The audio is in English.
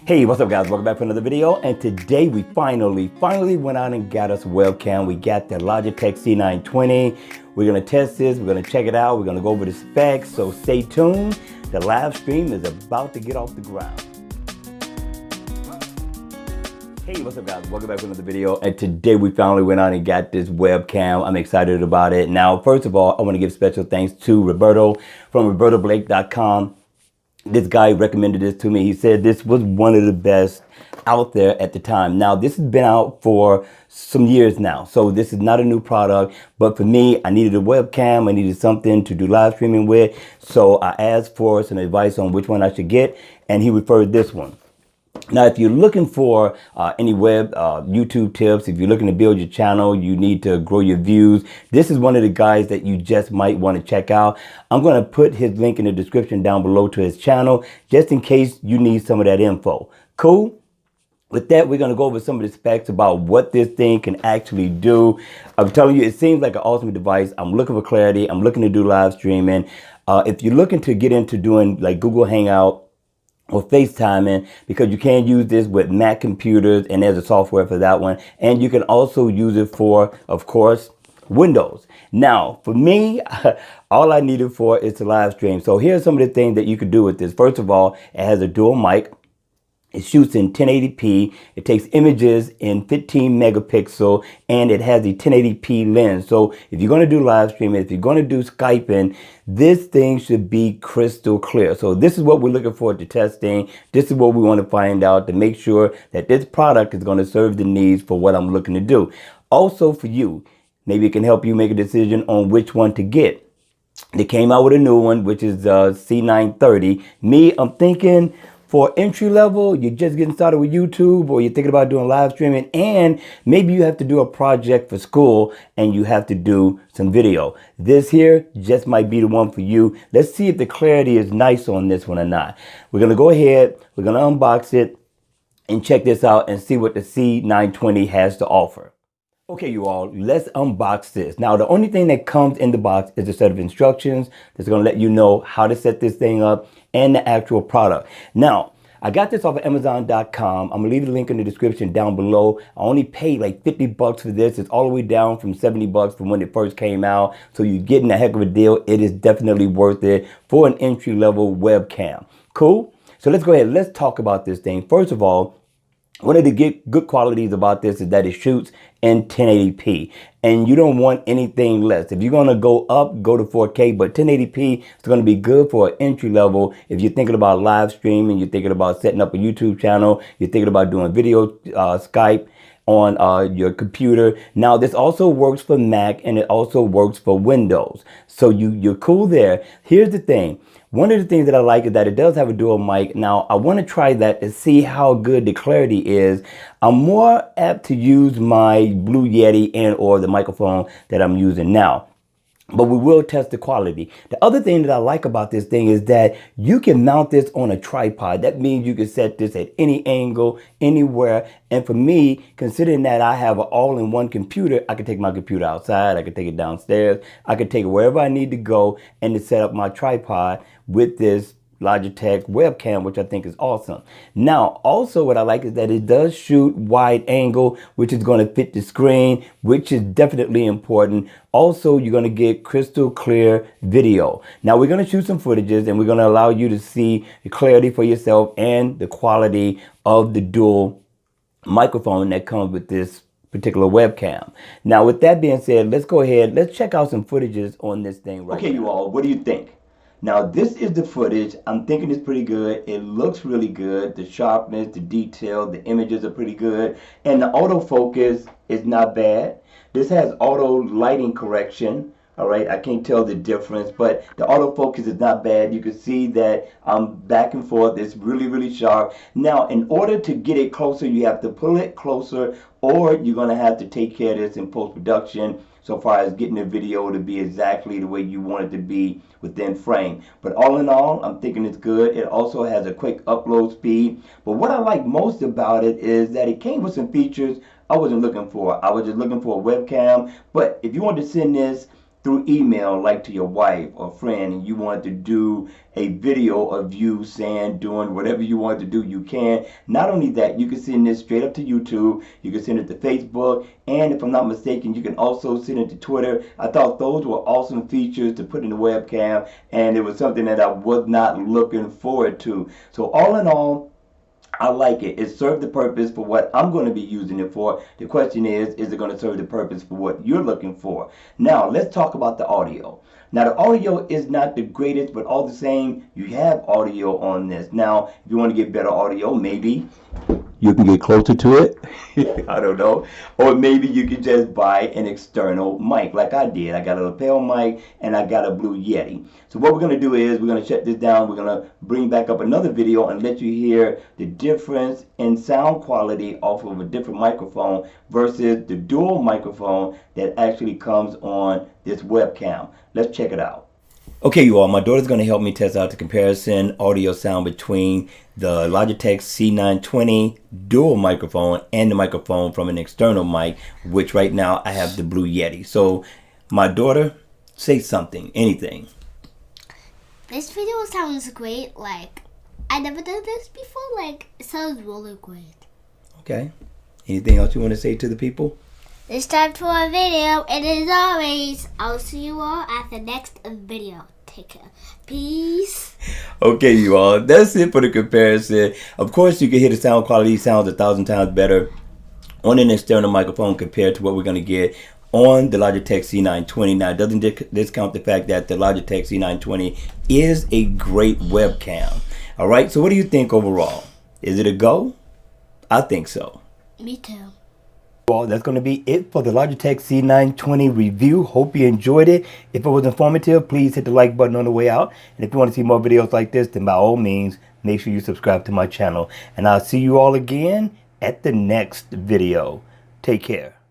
Hey, what's up guys? Welcome back for another video. And today we finally went out and got us a webcam. We got the Logitech C920. We're gonna test this, we're gonna check it out, we're gonna go over the specs, so stay tuned. The live stream is about to get off the ground. Hey, what's up guys? Welcome back for another video. And today we finally went out and got this webcam. I'm excited about it. Now, first of all, I wanna give special thanks to Roberto from robertoblake.com. This guy recommended this to me. He said this was one of the best out there at the time. Now, this has been out for some years now, so this is not a new product, but for me, I needed a webcam. I needed something to do live streaming with, so I asked for some advice on which one I should get, and he referred this one. Now, if you're looking for any web YouTube tips, if you're looking to build your channel, you need to grow your views, this is one of the guys that you just might want to check out. I'm going to put his link in the description down below to his channel, just in case you need some of that info. Cool? With that, we're going to go over some of the specs about what this thing can actually do. I'm telling you, it seems like an awesome device. I'm looking for clarity. I'm looking to do live streaming. If you're looking to get into doing like Google Hangout, or FaceTiming, because you can use this with Mac computers, and there's a software for that one. And you can also use it for, of course, Windows. Now, for me, all I need it for is to live stream. So here's some of the things that you could do with this. First of all, it has a dual mic. It shoots in 1080p. It takes images in 15 megapixel, and it has a 1080p lens. So if you're going to do live streaming, if you're going to do Skyping, this thing should be crystal clear. So this is what we're looking for to testing. This is what we want to find out to make sure that this product is going to serve the needs for what I'm looking to do. Also for you, maybe it can help you make a decision on which one to get. They came out with a new one, which is C930. Me, I'm thinking for entry level, you're just getting started with YouTube, or you're thinking about doing live streaming, and maybe you have to do a project for school and you have to do some video. This here just might be the one for you. Let's see if the clarity is nice on this one or not. We're gonna go ahead, we're gonna unbox it and check this out and see what the C920 has to offer. Okay, you all, let's unbox this. Now, the only thing that comes in the box is a set of instructions that's going to let you know how to set this thing up and the actual product. Now, I got this off of Amazon.com. I'm going to leave the link in the description down below. I only paid like 50 bucks for this. It's all the way down from 70 bucks from when it first came out. So you're getting a heck of a deal. It is definitely worth it for an entry-level webcam. Cool? So let's go ahead. Let's talk about this thing. First of all, one of the good qualities about this is that it shoots in 1080p, and you don't want anything less. If you're going to go up, go to 4K, but 1080p is going to be good for an entry level. If you're thinking about live streaming, you're thinking about setting up a YouTube channel, you're thinking about doing video Skype on your computer. Now, this also works for Mac, and it also works for Windows. So you're cool there. Here's the thing. One of the things that I like is that it does have a dual mic. Now, I want to try that to see how good the clarity is. I'm more apt to use my Blue Yeti and or the microphone that I'm using now, but we will test the quality. The other thing that I like about this thing is that you can mount this on a tripod. That means you can set this at any angle, anywhere. And for me, considering that I have an all-in-one computer, I can take my computer outside, I can take it downstairs, I can take it wherever I need to go and to set up my tripod with this Logitech webcam, which I think is awesome. Now, also what I like is that it does shoot wide angle, which is going to fit the screen, which is definitely important. Also, you're going to get crystal clear video. Now, we're going to shoot some footages, and we're going to allow you to see the clarity for yourself and the quality of the dual microphone that comes with this particular webcam. Now, with that being said, let's go ahead, let's check out some footages on this thing right now. Okay, you all, what do you think? Now, this is the footage. I'm thinking it's pretty good. It looks really good. The sharpness, the detail, the images are pretty good. And the autofocus is not bad. This has auto lighting correction. All right, I can't tell the difference, but the autofocus is not bad. You can see that I'm back and forth. It's really, really sharp. Now, in order to get it closer, you have to pull it closer, or you're going to have to take care of this in post-production so far as getting the video to be exactly the way you want it to be within frame. But all in all, I'm thinking it's good. It also has a quick upload speed. But what I like most about it is that it came with some features I wasn't looking for. I was just looking for a webcam. But if you want to send this through email, like to your wife or friend, and you want to do a video of you saying, doing whatever you want to do, you can. Not only that, you can send this straight up to YouTube, you can send it to Facebook, and if I'm not mistaken, you can also send it to Twitter. I thought those were awesome features to put in the webcam, and it was something that I was not looking forward to. So all in all, I like it. It served the purpose for what I'm going to be using it for. The question is it going to serve the purpose for what you're looking for? Now, let's talk about the audio. Now, the audio is not the greatest, but all the same, you have audio on this. Now, if you want to get better audio, maybe you can get closer to it. I don't know. Or maybe you could just buy an external mic like I did. I got a lapel mic and I got a Blue Yeti. So what we're going to do is we're going to shut this down. We're going to bring back up another video and let you hear the difference in sound quality off of a different microphone versus the dual microphone that actually comes on this webcam. Let's check it out. Okay, you all, my daughter's going to help me test out the comparison audio sound between the Logitech C920 dual microphone and the microphone from an external mic, which right now I have the Blue Yeti. So, my daughter, say something, anything. This video sounds great. Like, I never done this before. Like, it sounds really great. Okay. Anything else you want to say to the people? It's time for a video, and as always, I'll see you all at the next video. Take care. Peace. Okay, you all, that's it for the comparison. Of course, you can hear the sound quality sounds 1,000 times better on an external microphone compared to what we're going to get on the Logitech C920. Now, it doesn't discount the fact that the Logitech C920 is a great webcam. All right, so what do you think overall? Is it a go? I think so. Me too. Well, that's going to be it for the Logitech C920 review. Hope you enjoyed it. If it was informative, please hit the like button on the way out. And if you want to see more videos like this, then by all means, make sure you subscribe to my channel. And I'll see you all again at the next video. Take care.